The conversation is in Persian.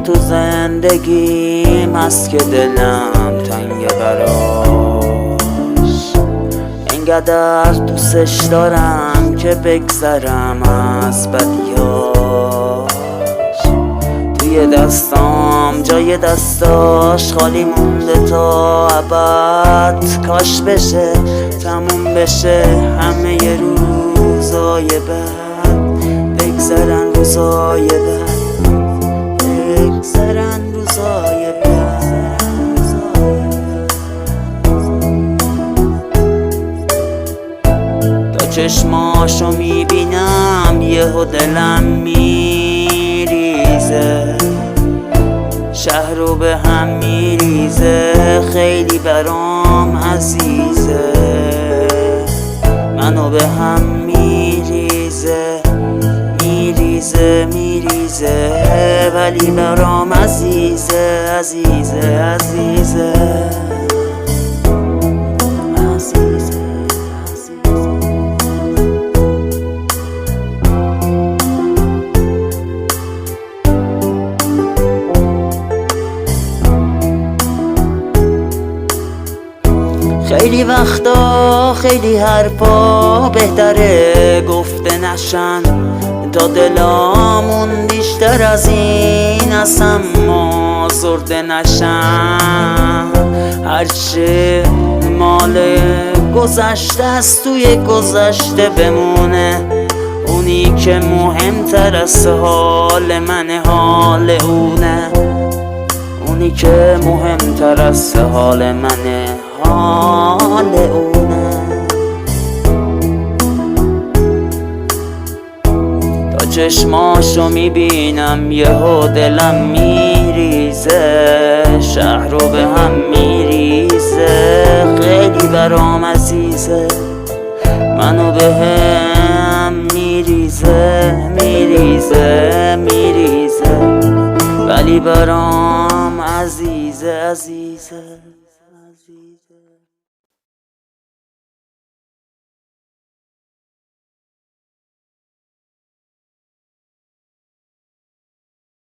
تو زندگیم هست که دلم تنگ براش، اینقدر دوستش دارم که بگذرم از بدیاش. توی دستام جای دستاش خالی مونده تا ابد، کاش بشه تموم بشه همه ی روزای بد، بگذرن روزای بد، بگذرن روزای بد. تا چشماشو میبینم یهو دلم میریزه، شهر رو به هم میریزه، خیلی برام عزیزه، منو به هم میریزه میریزه میریزه، ولی برام عزیزه عزیزه عزیزه عزیزه. خیلی وقتا خیلی حرفا بهتره گفته نشن، تا دلامون بیشتر از این از هم آزرده نشن. هرچه مال گذشته است توی گذشته بمونه، اونی که مهمتر از حال من حال اونه، اونی که مهمتر از حال من حال اونه. تا چشماشو میبینم یهو دلم میریزه، شهر رو به هم میریزه، خیلی برام عزیزه، منو به هم میریزه میریزه میریزه، ولی برام عزیزه عزیزه.